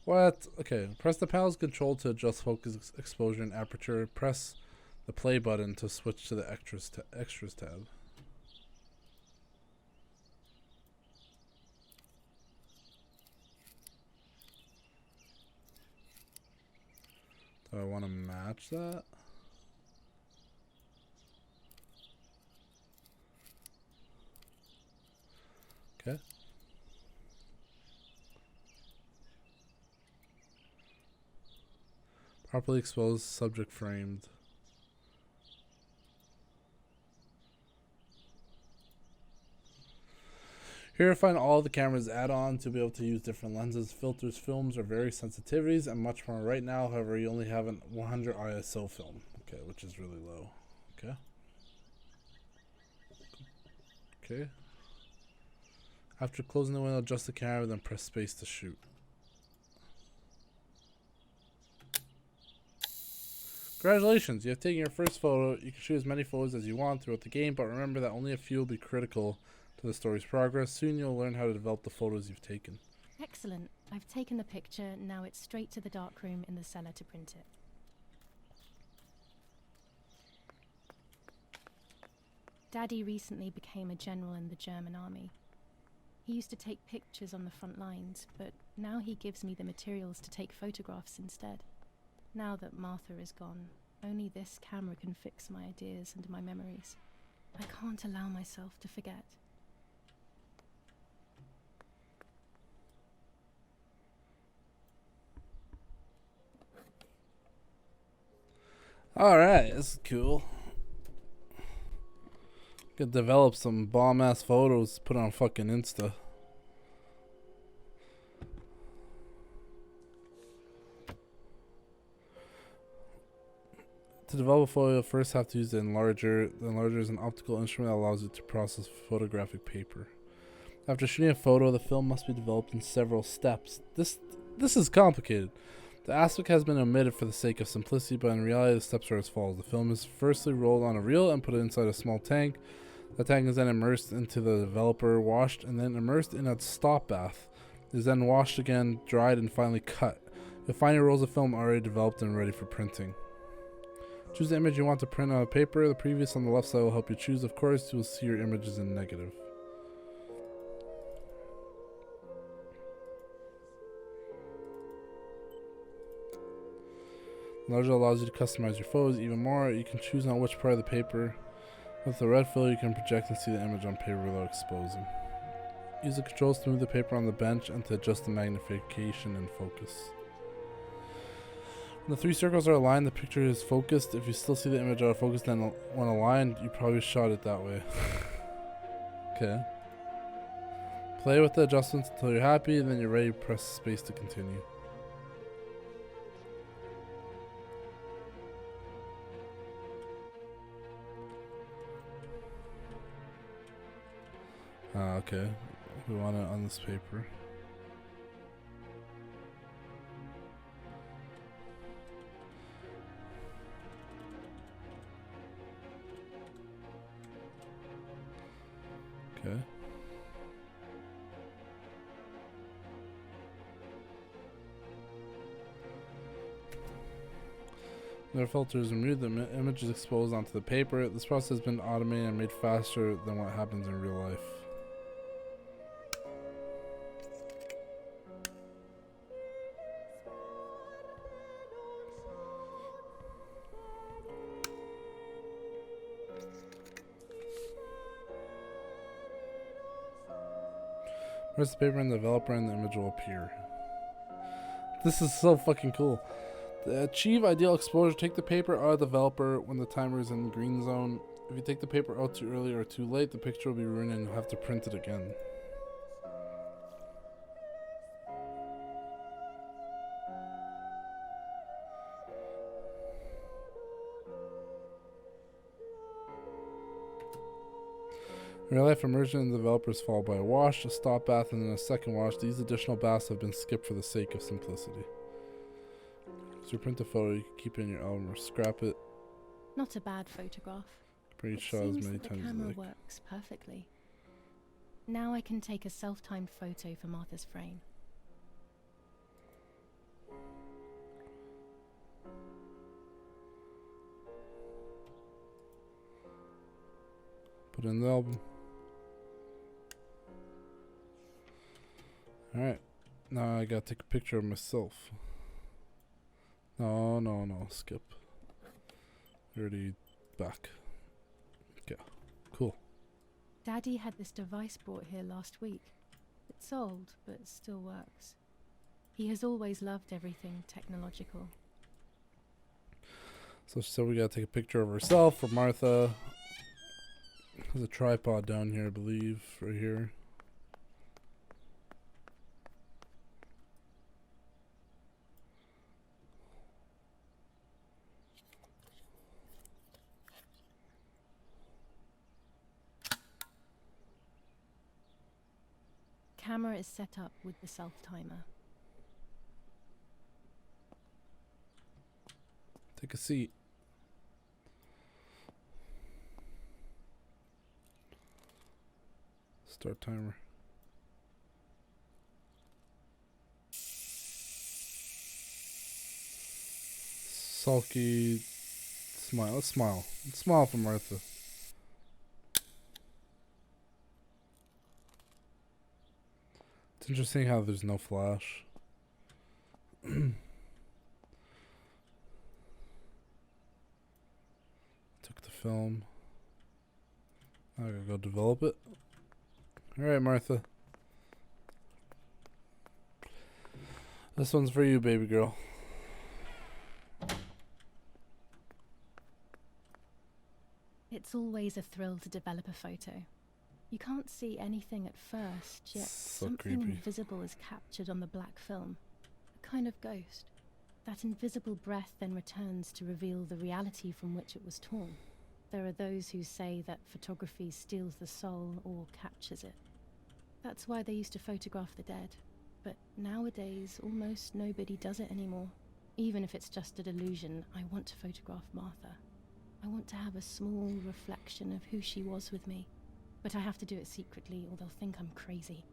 A: What? Okay. Press the panel's control to adjust focus, exposure, and aperture. Press the play button to switch to the extras tab. Do I want to match that? Okay. Properly exposed, subject framed. Here you'll find all the camera's add-on to be able to use different lenses, filters, films, or various sensitivities, and much more. Right now, however, you only have a 100 ISO film, okay, which is really low. Okay. Okay. After closing the window, adjust the camera, then press space to shoot. Congratulations, you have taken your first photo. You can shoot as many photos as you want throughout the game, but remember that only a few will be critical to the story's progress. Soon you'll learn how to develop the photos you've taken.
B: Excellent. I've taken the picture. Now it's straight to the darkroom in the cellar to print it. Daddy recently became a general in the German army. He used to take pictures on the front lines, but now he gives me the materials to take photographs instead. Now that Martha is gone, only this camera can fix my ideas and my memories. I can't allow myself to forget.
A: Alright, this is cool. Could develop some bomb ass photos to put on fucking Insta. To develop a photo, you'll first have to use the enlarger. The enlarger is an optical instrument that allows you to process photographic paper. After shooting a photo, the film must be developed in several steps. This is complicated. The aspect has been omitted for the sake of simplicity, but in reality the steps are as follows. The film is firstly rolled on a reel and put inside a small tank. The tank is then immersed into the developer, washed, and then immersed in a stop bath. It is then washed again, dried, and finally cut. You'll find your rolls of film already developed and ready for printing. Choose the image you want to print on a paper. The previews on the left side will help you choose. Of course, you will see your images in negative. Enlarger allows you to customize your photos even more. You can choose on which part of the paper. With the red fill, you can project and see the image on paper without exposing. Use the controls to move the paper on the bench and to adjust the magnification and focus. When the three circles are aligned, the picture is focused. If you still see the image out of focus, then when aligned, you probably shot it that way. Okay. Play with the adjustments until you're happy, and then you're ready to press space to continue. Okay. We want it on this paper. Okay. Their filter is removed, the image is exposed onto the paper. This process has been automated and made faster than what happens in real life. Press the paper in the developer and the image will appear. This is so fucking cool. To achieve ideal exposure, take the paper out of the developer when the timer is in the green zone. If you take the paper out too early or too late, the picture will be ruined and you'll have to print it again. In real life immersion, the developers followed by a wash, a stop bath, and then a second wash. These additional baths have been skipped for the sake of simplicity. So you print a photo, you can keep it in your album or scrap it.
B: Not a bad photograph.
A: Print
B: It
A: shots
B: seems
A: many
B: that the
A: times as you
B: camera
A: like.
B: works perfectly. Now I can take a self-timed photo for Martha's frame.
A: Put it in the album. Alright. Now I gotta take a picture of myself. No. Skip. Already back. Okay. Cool.
B: Daddy had this device brought here last week. It's old, but it still works. He has always loved everything technological.
A: So she said we gotta take a picture of herself for Martha. There's a tripod down here, I believe, right here.
B: Camera is set up with the self-timer.
A: Take a seat. Start timer. Sulky smile. Let's smile. Let's smile for Martha. It's interesting how there's no flash. Took the film. I gotta go develop it. Alright, Martha. This one's for you, baby girl.
B: It's always a thrill to develop a photo. You can't see anything at first, yet
A: So
B: something
A: creepy.
B: invisible is captured on the black film. A kind of ghost. That invisible breath then returns to reveal the reality from which it was torn. There are those who say that photography steals the soul or captures it. That's why they used to photograph the dead. But nowadays, almost nobody does it anymore. Even if it's just a delusion, I want to photograph Martha. I want to have a small reflection of who she was with me. But I have to do it secretly or they'll think I'm crazy.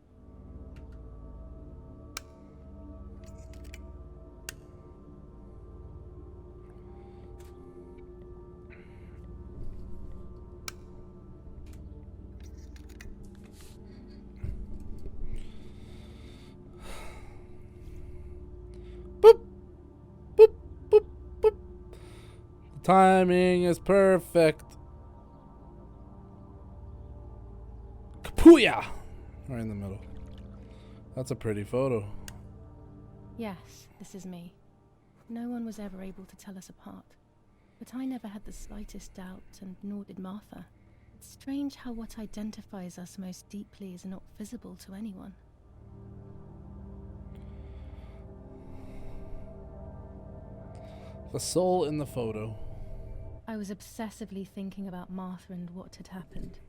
A: Boop, boop, boop, boop. The timing is perfect. Kapooyah! Right in the middle. That's a pretty photo.
B: Yes, this is me. No one was ever able to tell us apart. But I never had the slightest doubt, and nor did Martha. It's strange how what identifies us most deeply is not visible to anyone.
A: The soul in the photo.
B: I was obsessively thinking about Martha and what had happened.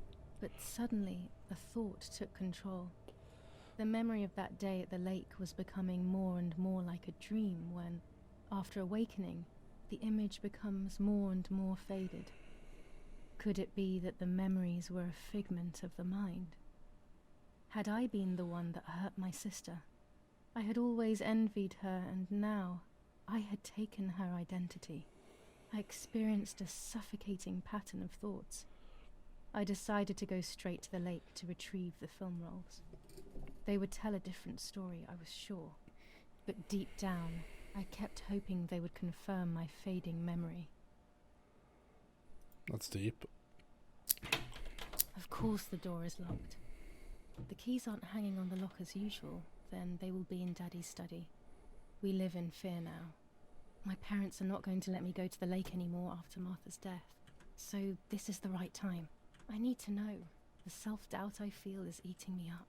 B: But suddenly, a thought took control. The memory of that day at the lake was becoming more and more like a dream when, after awakening, the image becomes more and more faded. Could it be that the memories were a figment of the mind? Had I been the one that hurt my sister? I had always envied her, and now I had taken her identity. I experienced a suffocating pattern of thoughts. I decided to go straight to the lake to retrieve the film rolls. They would tell a different story, I was sure. But deep down, I kept hoping they would confirm my fading memory.
A: That's deep.
B: Of course the door is locked. The keys aren't hanging on the lock as usual, then they will be in Daddy's study. We live in fear now. My parents are not going to let me go to the lake anymore after Martha's death. So this is the right time. I need to know. The self-doubt I feel is eating me up.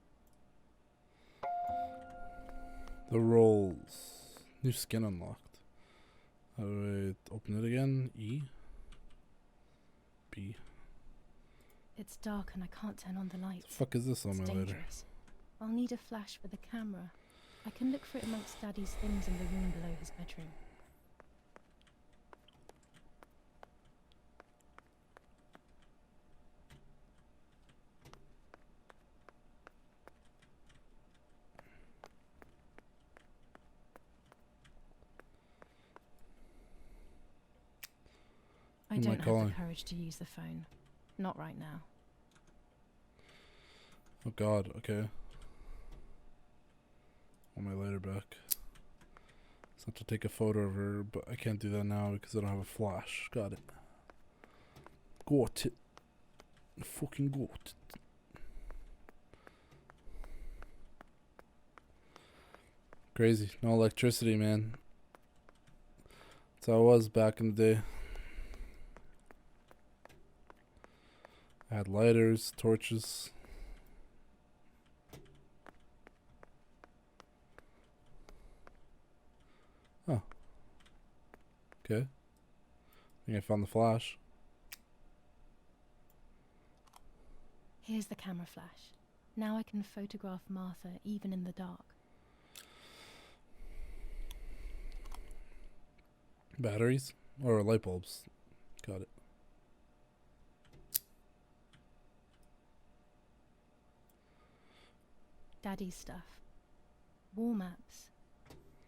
A: The rolls. New skin unlocked. How do I open it again? E. B.
B: It's dark and I can't turn on the lights.
A: The fuck is this on
B: It's
A: my lighter?
B: dangerous. I'll need a flash for the camera. I can look for it amongst Daddy's things in the room below his bedroom. I
A: Who am I
B: don't have
A: calling?
B: the courage to use the phone. Not right now.
A: Oh god, okay. Want my lighter back. It's not to take a photo of her, but I can't do that now because I don't have a flash. Got it. Got it. Fucking got it. Crazy. No electricity, man. That's how it was back in the day. I had lighters, torches. Oh. Okay. I think I found the flash.
B: Here's the camera flash. Now I can photograph Martha even in the dark.
A: Batteries? Or light bulbs. Got it.
B: Daddy's stuff. War maps.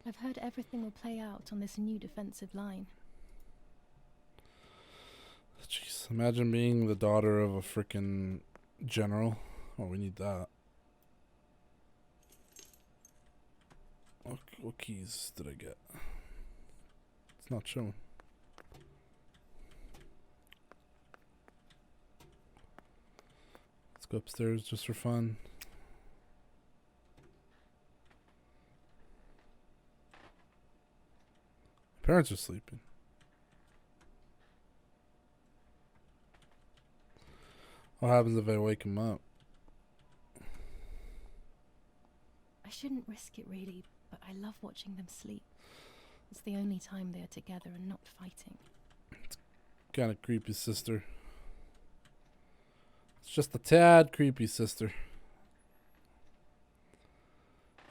B: I've heard everything will play out on this new defensive line.
A: Jeez, imagine being the daughter of a freaking general. Oh, we need that. What keys did I get? It's not showing. Let's go upstairs just for fun. Parents are sleeping. What happens if I wake them up?
B: I shouldn't risk it really, but I love watching them sleep. It's the only time they are together and not fighting.
A: Kind of creepy, sister. It's just a tad creepy, sister.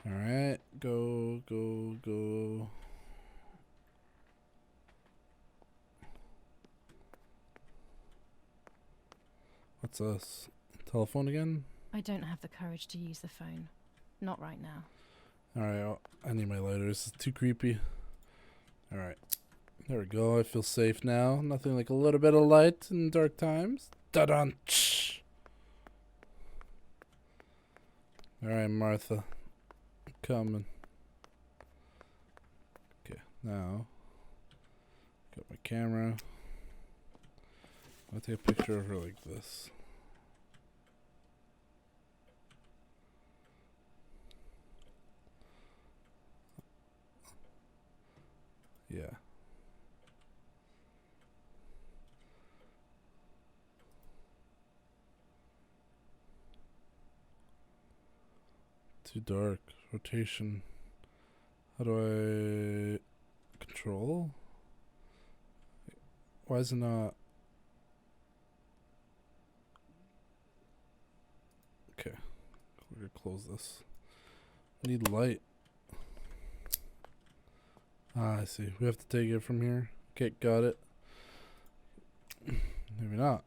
A: Alright, go, go, go. What's this? Telephone again?
B: I don't have the courage to use the phone. Not right now.
A: Alright, I need my lighter. This is too creepy. Alright. There we go. I feel safe now. Nothing like a little bit of light in dark times. Da-dun! Alright, Martha. I'm coming. Okay, now. Got my camera. I'll take a picture of her like this. Yeah. Too dark. Rotation. How do I control? Why is it not? Okay. We're gonna close this. I need light. Ah, I see. We have to take it from here. Okay, got it. Maybe not.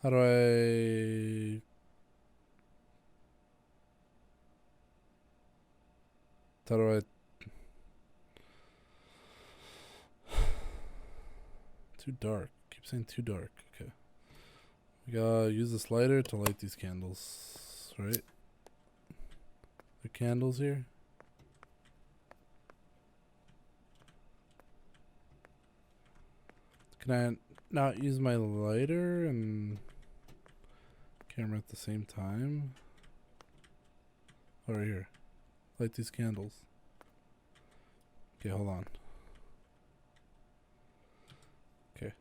A: How do I... How do I... Too dark. Keep saying too dark. Okay. We gotta use this lighter to light these candles, right? The candles here. Can I not use my lighter and camera at the same time? Oh, right here. Light these candles. Okay, hold on. Okay.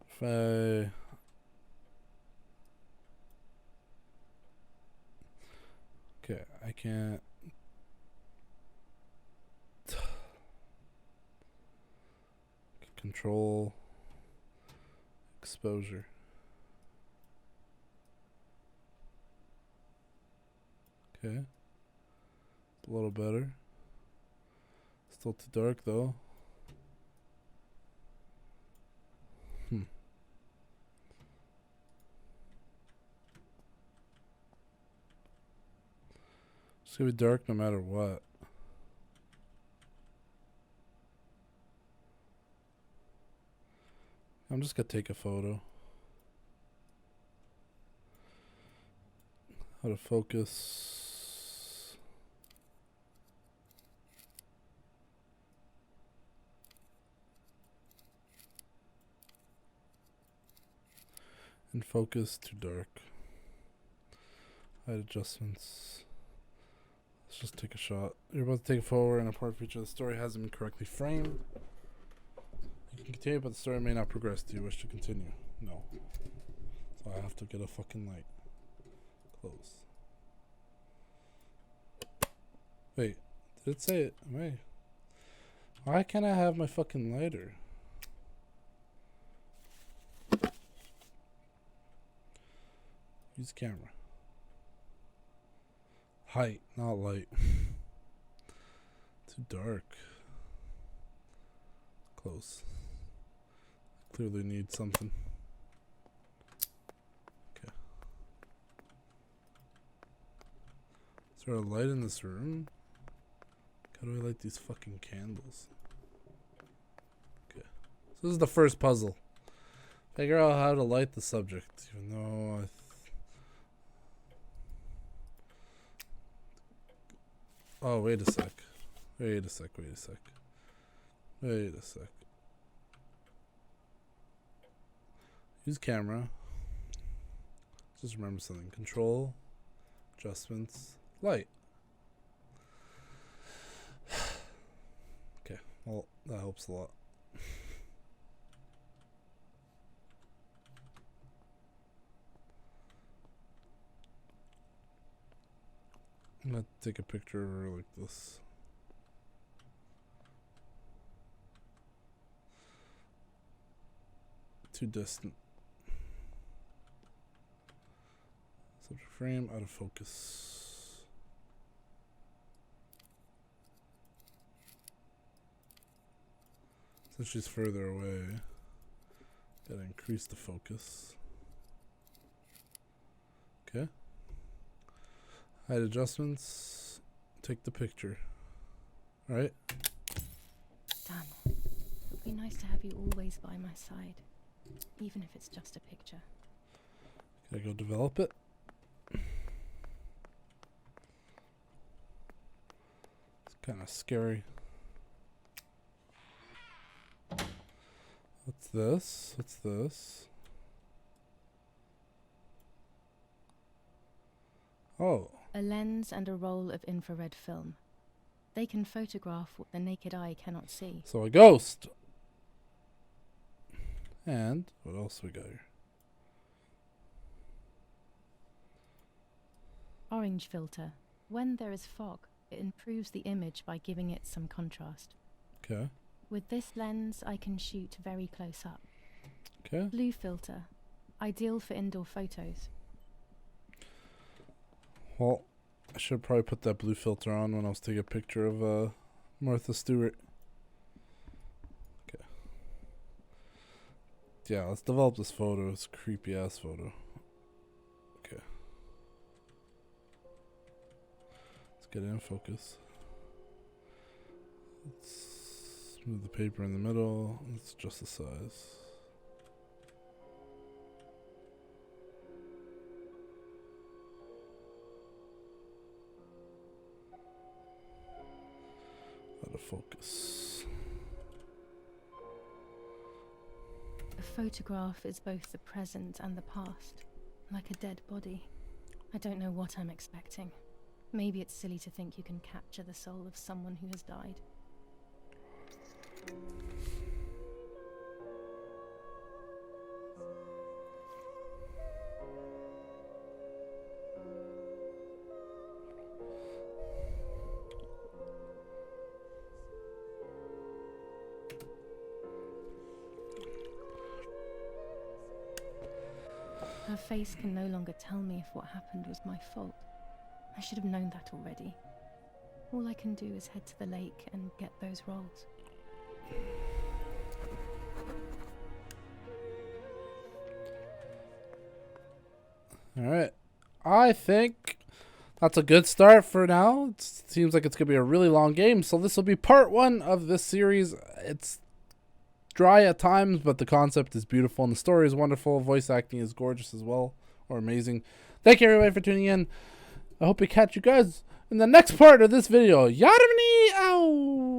A: If I... Okay, I can't. Control exposure. Okay. A little better. Still too dark though. It's gonna be dark no matter what. I'm just gonna take a photo. How to focus. And focus to dark. Height adjustments. Let's just take a shot. You're about to take a photo and a part feature. The story hasn't been correctly framed. You can continue, but the story may not progress. Do you wish to continue? No. So I have to get a fucking light. Close. Wait, did it say it? Why can't I have my fucking lighter? Use camera. Height, not light. Too dark. Close. Clearly need something. Okay. Is there a light in this room? How do I light these fucking candles? Okay. So this is the first puzzle. Figure out how to light the subject, even though oh, wait a sec. Wait a sec. Use camera. Just remember something. Control. Adjustments. Light. Okay. Well, that helps a lot. I'm gonna take a picture of her like this. Too distant. Subject frame out of focus. Since she's further away, gotta increase the focus. Okay. Height adjustments. Take the picture. Alright?
B: Dan, it would be nice to have you always by my side, even if it's just a picture.
A: Can I go develop it? It's kind of scary. What's this? What's this? Oh.
B: A lens and a roll of infrared film. They can photograph what the naked eye cannot see.
A: So a ghost. And what else we got here?
B: Orange filter. When there is fog, it improves the image by giving it some contrast.
A: Okay.
B: With this lens, I can shoot very close up.
A: Okay.
B: Blue filter. Ideal for indoor photos.
A: Well, I should probably put that blue filter on when I was taking a picture of Martha Stewart. Okay. Yeah, let's develop this photo. It's a creepy ass photo. Okay. Let's get it in focus. Let's move the paper in the middle. Let's adjust the size. Out of focus.
B: A photograph is both the present and the past, like a dead body. I don't know what I'm expecting. Maybe it's silly to think you can capture the soul of someone who has died. her face can no longer tell me if what happened was my fault. I should have known that already. All I can do is head to the lake and get those rolls.
A: Alright. I think that's a good start for now. It seems like it's going to be a really long game, so this will be part 1 of this series. It's dry at times, but the concept is beautiful and the story is wonderful. Voice acting is gorgeous as well, or amazing. Thank you everybody for tuning in. I hope we catch you guys in the next part of this video. Yarmanyy out!